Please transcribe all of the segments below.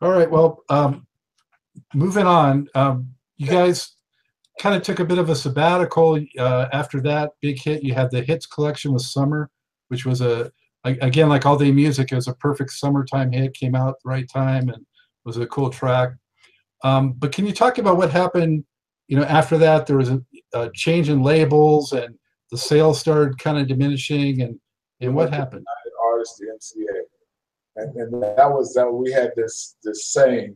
All right. Well, moving on. You guys kind of took a bit of a sabbatical after that big hit. You had the hits collection with Summer, which was again, like All Day Music, it was a perfect summertime hit. Came out at the right time and was a cool track. But can you talk about what happened? You know, after that, there was a change in labels, and the sales started kind of diminishing. And what happened? Artist, the MCA, and that was that we had this saying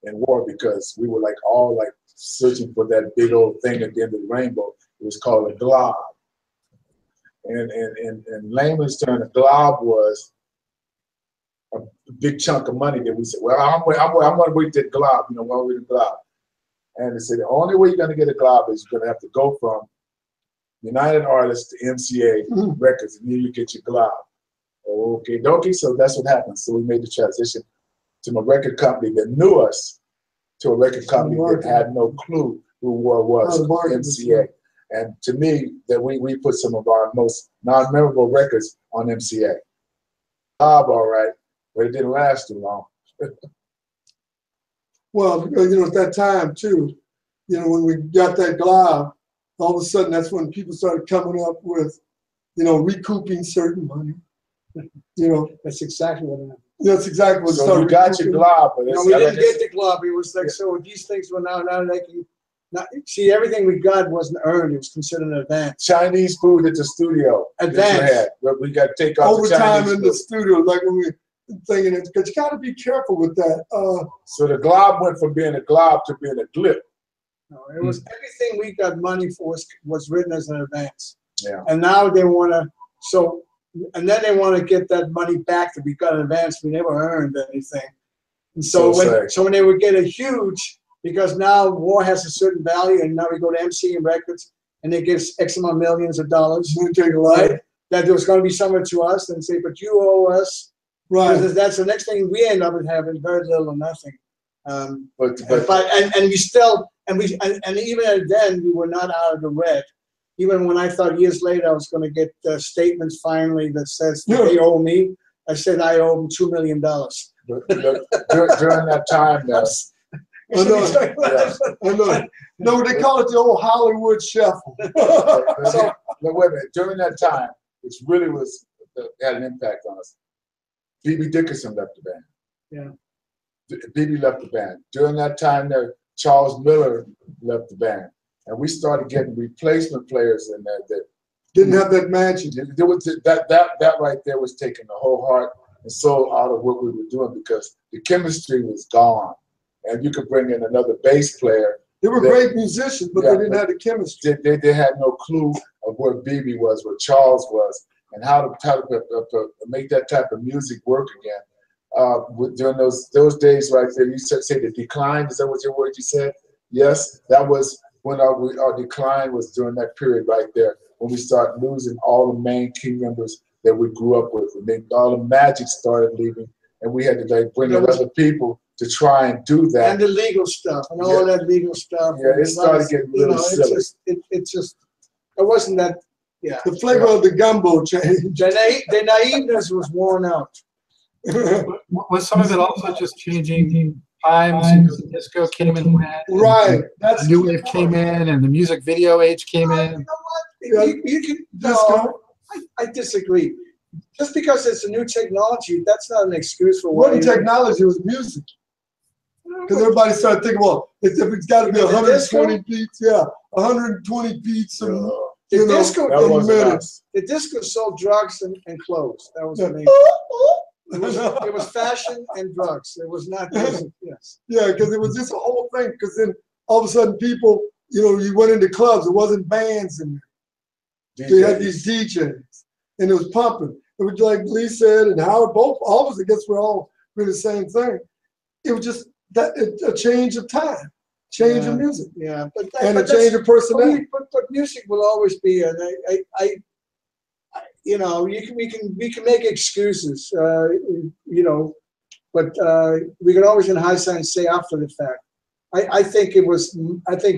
in war, because we were like all like searching for that big old thing at the end of the rainbow. It was called a glob, and in layman's term, a glob was a big chunk of money that we said, well, I'm going to wait that glob, you know, while we're the glob. And they said the only way you're going to get a glob is you're going to have to go from United Artists to MCA Records, and then you get your glob. Okay, dokie. So that's what happened. So we made the transition to a record company that knew us to a record company that had no clue who was MCA. And to me, that we put some of our most non-memorable records on MCA. Glob, all right, but it didn't last too long. Well, you know, at that time too, you know, when we got that glob, all of a sudden that's when people started coming up with, you know, recouping certain money. You know, that's exactly what happened. That's exactly what. So you got your glob, but no, we didn't get the glob. It was like, so these things were now they can see, everything we got wasn't earned. It was considered an advance. Chinese food at the studio. Advance. We got to take off overtime in the studio, like when we thinking it, because you got to be careful with that. So the glob went from being a glob to being a glip. No, it was everything we got money for was written as an advance. Yeah. And now they want to and then they want to get that money back that we got in advance. We never earned anything. And so when they would get a huge, because now war has a certain value, and now we go to MCA Records and they give X amount of millions of dollars, right? That there was going to be somewhere to us and say, but you owe us. Right. Because that's the next thing we end up with, having very little or nothing. And we still, and even then we were not out of the red. Even when I thought years later I was going to get statements finally that says they owe me, I said I owe them $2 million. During that time, no, they call it the old Hollywood shuffle. So, wait a minute. During that time, which really had an impact on us, B.B. Dickerson left the band. Yeah. B.B. left the band. During that time, there, Charles Miller left the band. And we started getting replacement players in there that didn't have that magic. That right there was taking the whole heart and soul out of what we were doing, because the chemistry was gone. And you could bring in another bass player. They were great musicians, but they didn't have the chemistry. They had no clue of where BB was, where Charles was, and how to make that type of music work again. During those days right there, you say the decline. Is that what your word you said? Yes, that was when our decline was, during that period right there, when we started losing all the main key members that we grew up with. And then all the magic started leaving, and we had to like bring in other people to try and do that. And the legal stuff, and all that legal stuff. Yeah, it started getting really silly. It wasn't that, yeah. The flavor of the gumbo changed. The naiveness was worn out. Was some of it also just changing times? Disco came and went. Right. The new wave came in, and the music video age came in. You know what? I disagree. Just because it's a new technology, that's not an excuse for what. It wasn't technology, it was music. Because everybody started thinking, well, it's got to be 120 beats, 120 beats. The disco sold drugs and clothes. That was the main. It was fashion and drugs. It was not music. Yes. Yeah, because it was just a whole thing. Because then all of a sudden, people, you went into clubs. It wasn't bands in there. They had these DJs, and it was pumping. It was like Lee said, and Howard, all of us, I guess we're all doing the same thing. It was just a change of time, change of music, and a change of personality. But music will always be, and we can make excuses, but we can always in hindsight say after the fact. I think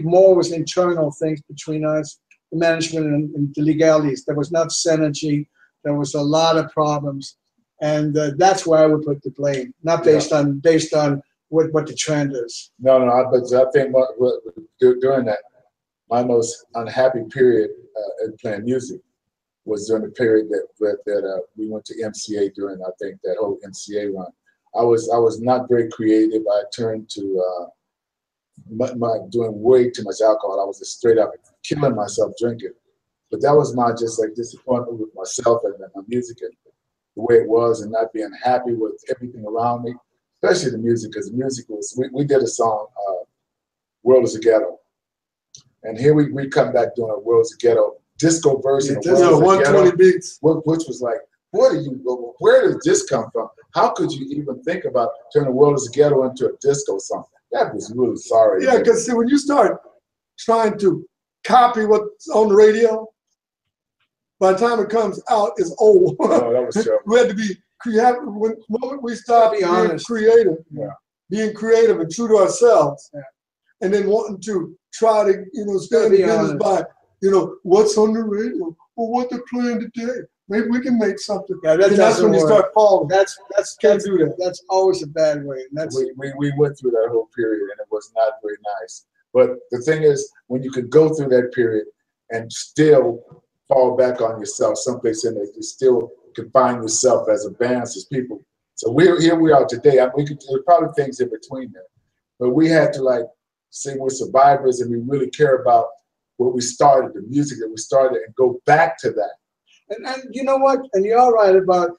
more was internal things between us, the management and the legalities. There was not synergy. There was a lot of problems, And that's where I would put the blame, not based on what the trend is. No, but I think during that, my most unhappy period in playing music was during the period that we went to MCA during, I think, that whole MCA run. I was not very creative. I turned to doing way too much alcohol. I was just straight up killing myself drinking. But that was my just like disappointment with myself and my music and the way it was, and not being happy with everything around me, especially the music, because the music was, we did a song, World is a Ghetto. And here we come back doing a World is a Ghetto disco version of World is a 120 Ghetto, beats. which was like, where did this come from? How could you even think about turning World is a Ghetto into a disco song? That was really sorry. Yeah, because see, when you start trying to copy what's on the radio, by the time it comes out, it's old. Oh, that was terrible. We had to be creative. The moment we stopped being creative, being creative and true to ourselves, and then wanting to try to, stay in the business by, what's on the radio or what they're playing today. Maybe we can make something. Yeah, that's when you start falling. Can't do that. That's always a bad way. And that's we went through that whole period, and it was not very nice. But the thing is, when you could go through that period and still fall back on yourself, someplace in it, you still confine yourself as a band, as people. So here we are today. There's probably things in between there, but we had to say we're survivors, and we really care about what we started, the music that we started, and go back to that. And you know what? And you're right about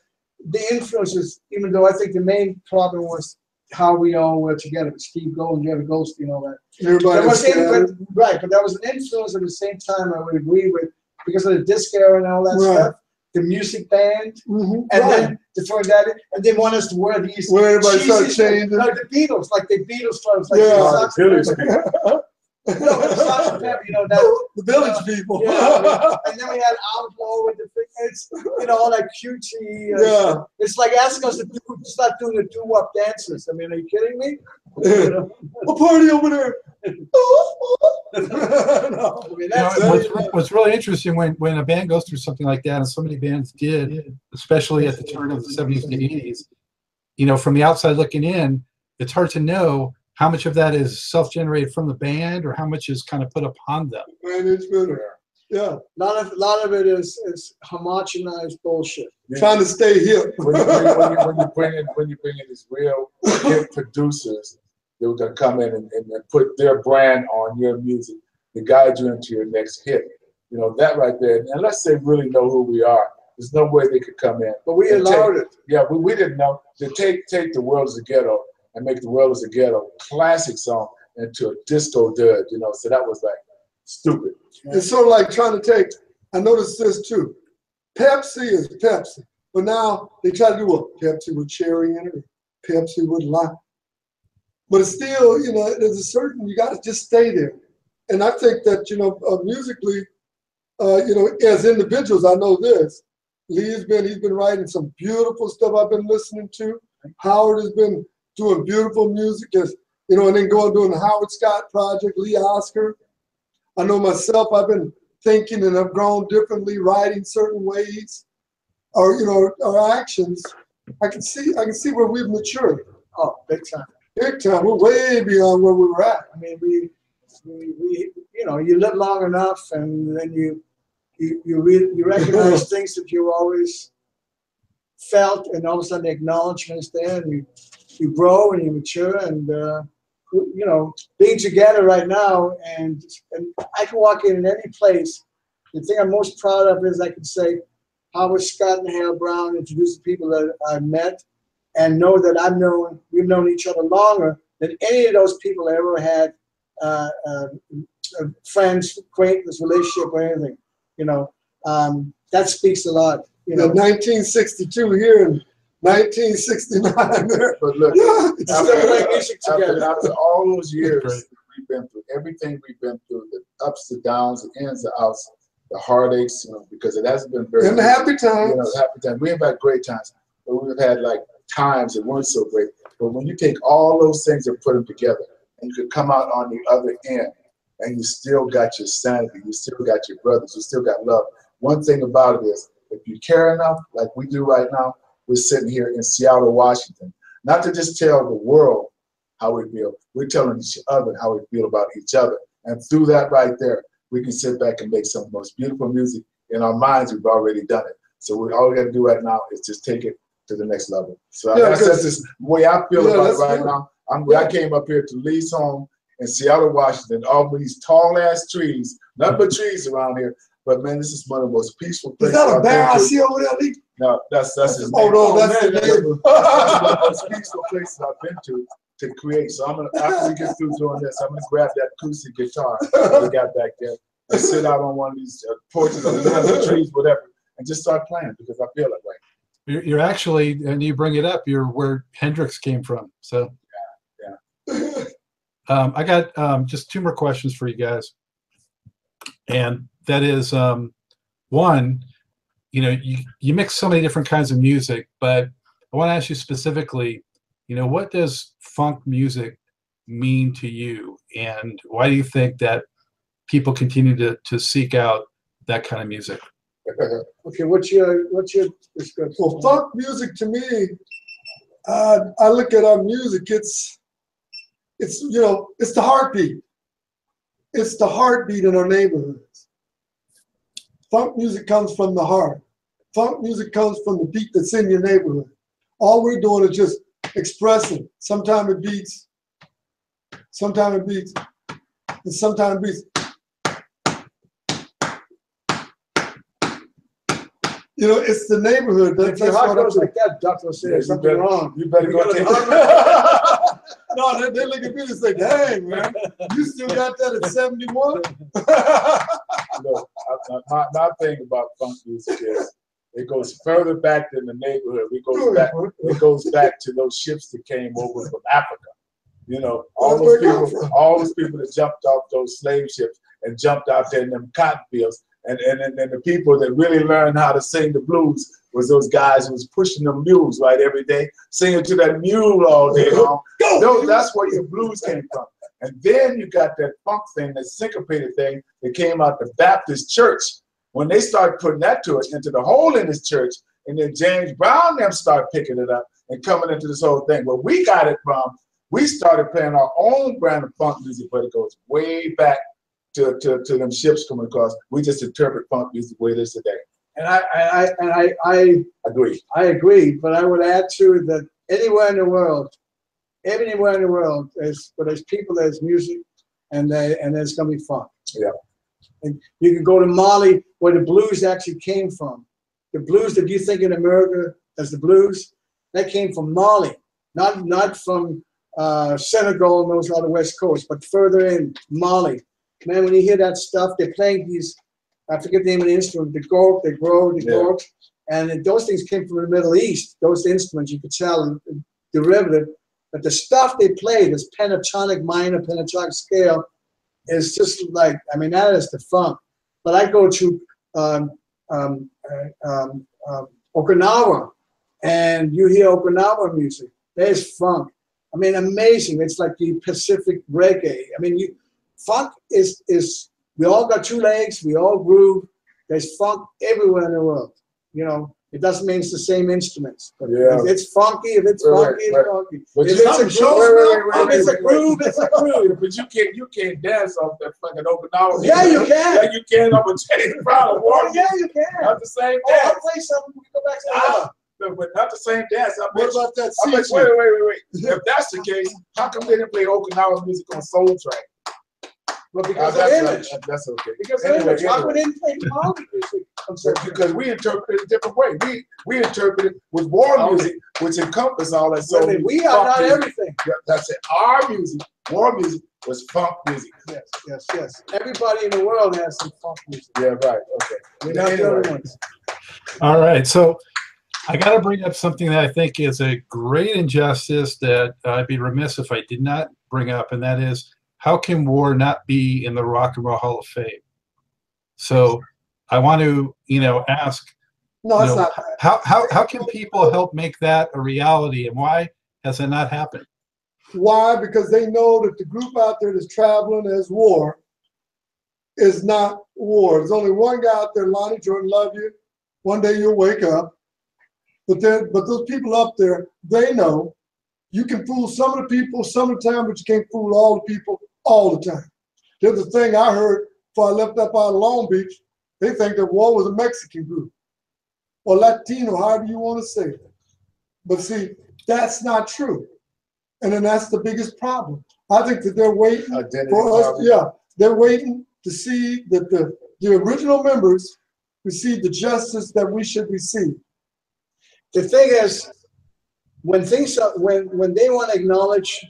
the influences, even though I think the main problem was how we all were together. Steve Gold and Jerry Goldstein, all that. Right, but that was an influence at the same time I would agree with, because of the disc era and all that stuff. The music band, and then to throw that in, and they want us to wear these. Where everybody started changing. Like the Beatles, clothes. The Village People. Yeah, and then we had Outlaw with the thing. It's all that cutesy. It's like asking us to start doing the doo-wop dances. I mean, are you kidding me? A party over there. What's really interesting when a band goes through something like that, and so many bands did, especially at the turn of the 70s and 80s, from the outside looking in, it's hard to know how much of that is self-generated from the band or how much is kind of put upon them. Management, yeah. A lot of it is homogenized bullshit. Trying to stay hip. When you bring in these real hip producers, they were going to come in and put their brand on your music to guide you into your next hit. That right there. Unless they really know who we are, there's no way they could come in. But we allowed it. Yeah, we didn't know. To take The World is a Ghetto and make The World is a Ghetto classic song into a disco dud, so that was stupid. It's sort of like trying to take, I noticed this too. Pepsi is Pepsi, but now they try to do what? Pepsi with cherry in it, Pepsi with lime. But it's still, there's a certain, you got to just stay there. And I think that, musically, as individuals, I know this. He's been writing some beautiful stuff I've been listening to. Howard has been doing beautiful music, and then doing the Howard Scott project, Lee Oskar. I know myself, I've been thinking and I've grown differently, writing certain ways, or our actions. I can see where we've matured. Oh, big time. Big time. We're way beyond where we were at. I mean, we you live long enough, and then you recognize things that you always felt, and all of a sudden the acknowledgement is there, and you grow and you mature, and being together right now, and I can walk in any place. The thing I'm most proud of is I can say Howard Scott and Hale Brown introduced the people that I met, and know that we've known each other longer than any of those people I ever had friends, acquaintance, relationship, or anything. That speaks a lot. 1962 here and 1969 there. But look, after all those years we've been through, everything we've been through, the ups, the downs, the ins, the outs, the heartaches, because it hasn't been very. And the happy times. Happy times. We have had great times, but we've had times that weren't so great. But when you take all those things and put them together, and you could come out on the other end, and you still got your sanity, you still got your brothers, you still got love. One thing about it is, if you care enough, like we do right now, we're sitting here in Seattle, Washington, not to just tell the world how we feel. We're telling each other how we feel about each other. And through that right there, we can sit back and make some of the most beautiful music in our minds. We've already done it. So all we got to do right now is just take it to the next level. So that's just the way I feel about it right now. I came up here to Lee's home in Seattle, Washington, all these tall ass trees, nothing but trees around here. But man, this is one of the most peaceful places. Is that a bear I see over there, Lee? No, that's his name. Oh no, that's the name. One of the most peaceful places I've been to create. So I'm gonna, after we get through doing this, I'm gonna grab that acoustic guitar that we got back there and sit out on one of these porches or the trees, whatever, and just start playing because I feel it right. You're actually, and you bring it up, you're where Hendrix came from. So yeah. I got just 2 more questions for you guys. And that is, one, you know, you mix so many different kinds of music, but I want to ask you specifically, you know, what does funk music mean to you? And why do you think that people continue to seek out that kind of music? Okay, what's your description? Well, funk music to me, I look at our music, it's you know, it's the heartbeat. It's the heartbeat in our neighborhoods. Funk music comes from the heart. Funk music comes from the beat that's in your neighborhood. All we're doing is just expressing. Sometimes it beats, sometimes it beats, and sometimes it beats. You know, it's the neighborhood. If your heart goes like that, doctor will say there's something wrong. You better go take No, they look at me and say, dang, man, you still got that at 71? Look, my thing about funk music is it goes further back than the neighborhood. It goes back to those ships that came over from Africa. You know, all those people that jumped off those slave ships and jumped out there in them cotton fields. And the people that really learned how to sing the blues was those guys who was pushing them mules right every day, singing to that mule all day long. That's where your blues came from. And then you got that funk thing, that syncopated thing that came out the Baptist church. When they started putting that to it into the hole in this church, and then James Brown them started picking it up and coming into this whole thing. Where we got it from, we started playing our own brand of funk music, but it goes way back to them ships coming across. We just interpret funk music the way it is today. And I agree. I agree, but I would add to it that anywhere in the world, there's people, there's music, and there's gonna be funk. Yeah. And you can go to Mali, where the blues actually came from. The blues that you think in America as the blues, that came from Mali, not from Senegal and those on the West Coast, but further in Mali. Man, when you hear that stuff, they're playing these, I forget the name of the instrument, the gork, the gork, and those things came from the Middle East. Those instruments, you could tell, derivative, but the stuff they play, this pentatonic minor, pentatonic scale, is just like, I mean, that is the funk. But I go to Okinawa, and you hear Okinawa music. There's funk. I mean, amazing. It's like the Pacific reggae. I mean, funk is we all got 2 legs, we all groove. There's funk everywhere in the world. You know, it doesn't mean it's the same instruments, but if it's funky, it's funky. But if it's a groove, it's a groove. But you can't dance off that fucking Okinawa. Yeah, you can. Yeah, you can off a James Brown Award. Yeah, you can. Not the same dance. I'll play something. We go back to that. No, but not the same dance. What about that? Wait. If that's the case, how come they didn't play Okinawa music on Soul Train? Well, because of image. That's okay. Because of image. Why would they play Mali music? Because we interpret it a different way. We interpret it with war music, which encompasses all that. So we are not everything. That's it. Our music, war music, was funk music. Yes. Everybody in the world has some funk music. Yeah, right. Okay. We're not the only ones. All right. So I got to bring up something that I think is a great injustice that I'd be remiss if I did not bring up, and that is, how can war not be in the Rock and Roll Hall of Fame? So I want to, ask, how can people help make that a reality, and why has it not happened? Why? Because they know that the group out there that's traveling as war is not war. There's only one guy out there, Lonnie Jordan, love you. One day you'll wake up But those people up there, they know you can fool some of the people some of the time, but you can't fool all the people all the time. There's a thing I heard before I left up out of Long Beach. They think that War was a Mexican group or Latino, however you want to say it. But see, that's not true. And then that's the biggest problem. I think that they're waiting for us. Yeah, they're waiting to see that the original members receive the justice that we should receive. The thing is, when they want to acknowledge,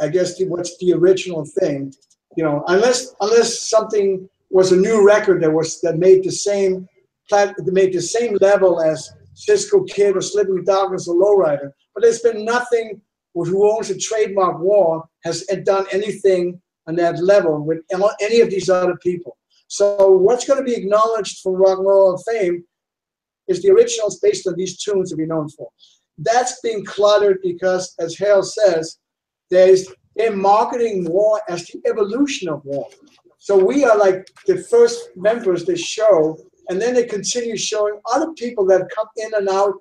I guess what's the original thing, you know, unless something was a new record that made the same level as Cisco Kid or Slipping Darkness or LowRider, but there's been nothing who owns a trademark War has done anything on that level with any of these other people. So what's going to be acknowledged for Rock and Roll Hall of Fame is the originals based on these tunes to be known for. That's being cluttered because, as Harold says, they're marketing War as the evolution of War. So we are like the first members they show, and then they continue showing other people that come in and out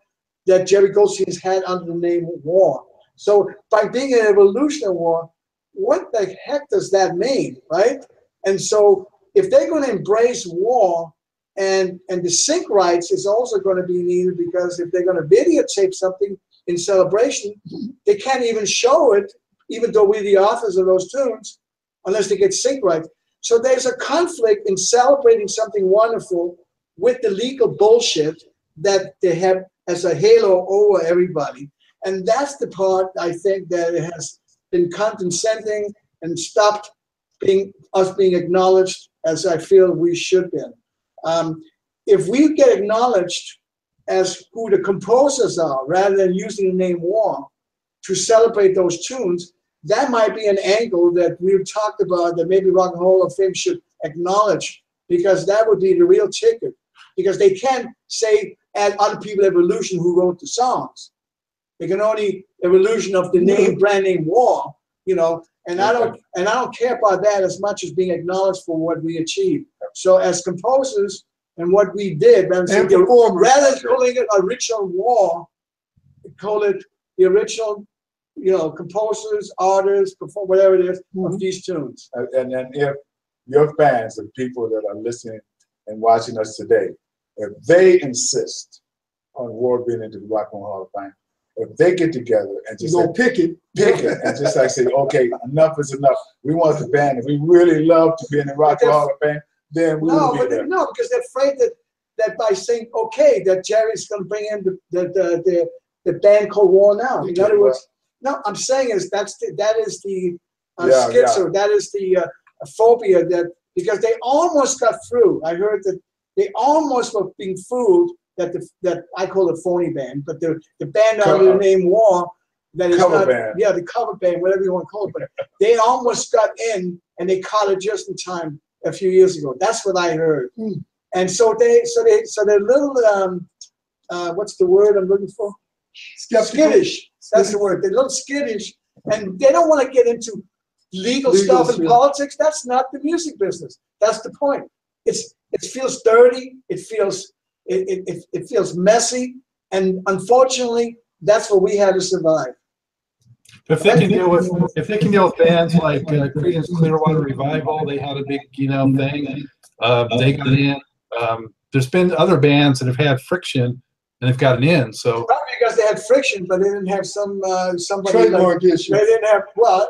that Jerry Goldstein has had under the name War. So by being an evolution of War, what the heck does that mean, right? And so if they're going to embrace War, and the sync rights is also going to be needed, because if they're going to videotape something in celebration, they can't even show it, even though we're the authors of those tunes, unless they get sync rights. So there's a conflict in celebrating something wonderful with the legal bullshit that they have as a halo over everybody. And that's the part, I think, that it has been condescending and stopped us being acknowledged as I feel we should be. If we get acknowledged as who the composers are, rather than using the name War to celebrate those tunes, that might be an angle that we've talked about that maybe Rock and Roll Hall of Fame should acknowledge, because that would be the real ticket. Because they can't say add other people evolution who wrote the songs. They can only evolution of the name, brand name War, you know. And I don't care about that as much as being acknowledged for what we achieved. So as composers and what we did, rather than calling it original War, call it the original, you know, composers, artists, perform whatever it is of these tunes. And then if your fans and people that are listening and watching us today, if they insist on War being into the Rock and Roll Hall of Fame, if they get together and just pick it, and just like say, okay, enough is enough. We want the band. If we really love to be in the Rock and Roll Hall of Fame, then we will be there. No, because they're afraid that by saying okay, that Jerry's going to bring in the band called War Now. In other words, no, I'm saying is that is the schizo. That is the phobia that, because they almost got through. I heard that they almost were being fooled that I call it phony band, but the band under the name War, that is cover not, band. Yeah, the cover band, whatever you want to call it, but they almost got in and they caught it just in time a few years ago. That's what I heard. And so they're little what's the word I'm looking for? Skittish. That's the word. They're a little skittish, and they don't want to get into legal stuff and politics. That's not the music business. That's the point. It feels dirty. It feels messy, and unfortunately, that's what we had to survive. If they can deal with bands like Creedence Clearwater Revival, they had a big thing. They got in. There's been other bands that have had friction and they've gotten in. So probably because they had friction, but they didn't have somebody trademark issues. They didn't have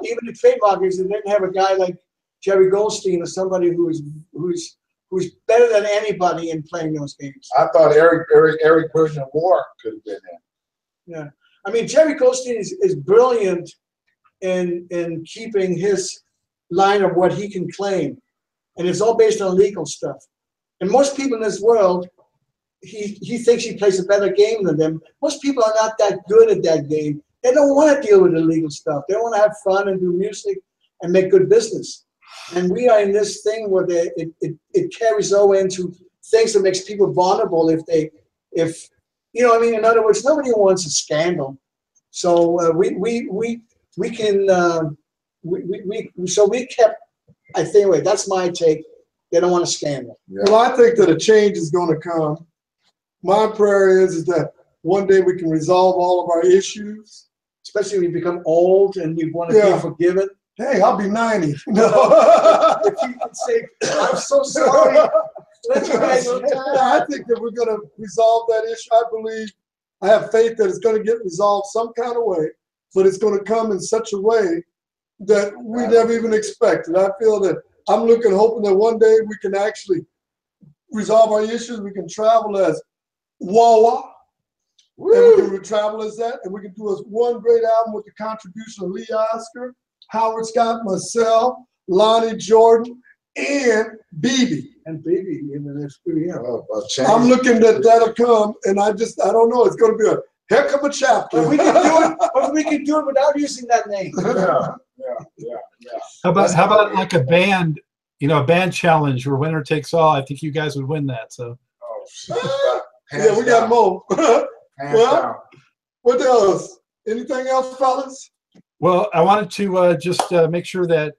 even the trademark issues. They didn't have a guy like Jerry Goldstein or somebody who's better than anybody in playing those games. I thought Eric Burdon of War could have been in. Yeah, I mean Jerry Goldstein is brilliant in keeping his line of what he can claim, and it's all based on legal stuff. And most people in this world, he thinks he plays a better game than them. Most people are not that good at that game. They don't want to deal with the legal stuff. They want to have fun and do music and make good business. And we are in this thing where it carries over into things that makes people vulnerable if you know, I mean, in other words, nobody wants a scandal. So so we kept, I think, anyway, that's my take. They don't want a scandal. Yeah. Well, I think that a change is going to come. My prayer is that one day we can resolve all of our issues. Especially when you become old and you want to be forgiven. Hey, I'll be 90. No. If you can say, I'm so sorry. Let you guys I think that we're going to resolve that issue. I believe, I have faith that it's going to get resolved some kind of way, but it's going to come in such a way that we never even expected. I feel that I'm hoping that one day we can actually resolve our issues. We can travel as Wawa. And we can travel as that, and we can do one great album with the contribution of Lee Oskar, Howard Scott, myself, Lonnie Jordan, and BB. And BB in the next video. I'm looking that that'll come, and I don't know. It's going to be a heck of a chapter. But we can do it without using that name. Yeah. How about like a band, a band challenge where winner takes all? I think you guys would win that. So. Yeah, we got more. Well, what else? Anything else, fellas? Well, I wanted to just make sure that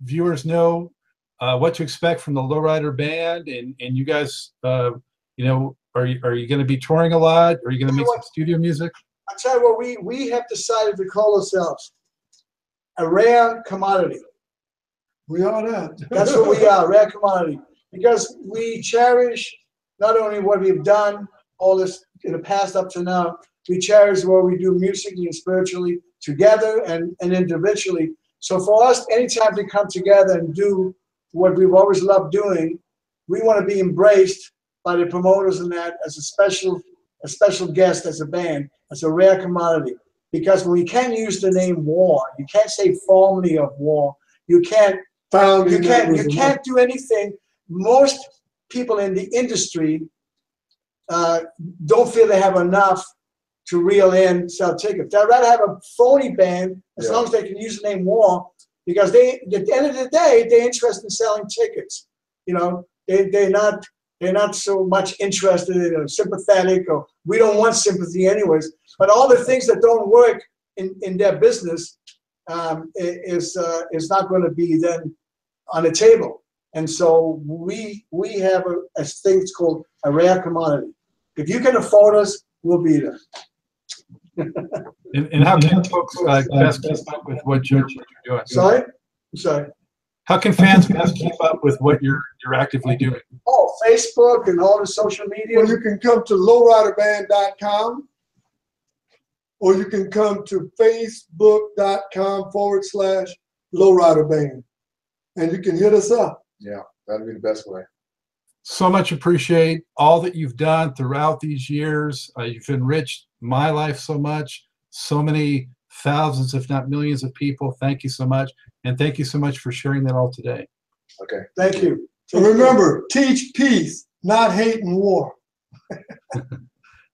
viewers know what to expect from the LowRider Band, and you guys, are you going to be touring a lot? Are you going to make some studio music? I'll tell you what, we have decided to call ourselves a rare commodity. We are that. That's what we are, rare commodity. Because we cherish not only what we've done all this in the past up to now, we cherish what we do musically and spiritually together and individually. So for us, anytime we come together and do what we've always loved doing, we want to be embraced by the promoters and that as a special guest, as a band, as a rare commodity. Because we can't use the name War. You can't say formerly of War. You can't do anything. Most people in the industry don't feel they have enough to reel in, sell tickets. They'd rather have a phony band as long as they can use the name War, because at the end of the day, they're interested in selling tickets. They're not so much interested in sympathetic, or we don't want sympathy anyways. But all the things that don't work in their business is not going to be then on the table. And so we have a thing that's called a rare commodity. If you can afford us, we'll be there. And how can folks best keep up with what you're doing? Sorry? I'm sorry. How can fans best keep up with what you're actively doing? Oh, Facebook and all the social media. Well, you can come to lowriderband.com, or you can come to facebook.com/lowriderband, and you can hit us up. Yeah, that'd be the best way. So much appreciate all that you've done throughout these years. You've enriched my life so much, so many thousands, if not millions of people. Thank you so much. And thank you so much for sharing that all today. Okay. Thank you. And remember, teach peace, not hate and war.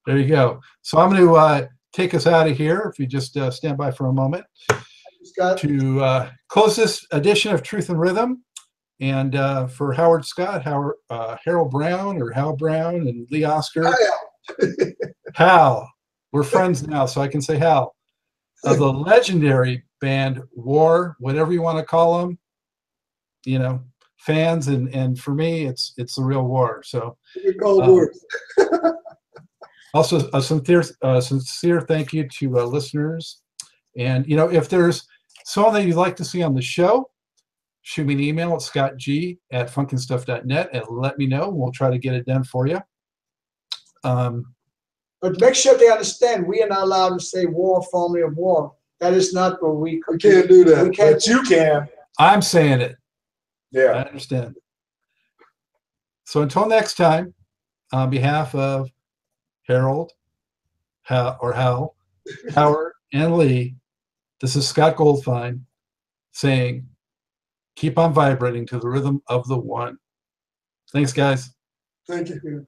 There you go. So I'm going to take us out of here, if you just stand by for a moment, Scott, to close this edition of Truth and Rhythm. And for Howard Scott, Harold Brown, or Hal Brown, and Lee Oskar. Hal. We're friends now, so I can say Hal. Of the legendary band War, whatever you want to call them, fans, and for me, it's the real War. So also a sincere thank you to listeners. And if there's someone that you'd like to see on the show, shoot me an email at scottg@funkandstuff.net and let me know. We'll try to get it done for you. But make sure they understand we are not allowed to say war, formerly of War. That is not what we can't do that. We can't. But you can. I'm saying it. Yeah. I understand. So until next time, on behalf of Harold, Hal, Howard, and Lee, this is Scott Goldfine saying, keep on vibrating to the rhythm of the one. Thanks, guys. Thank you.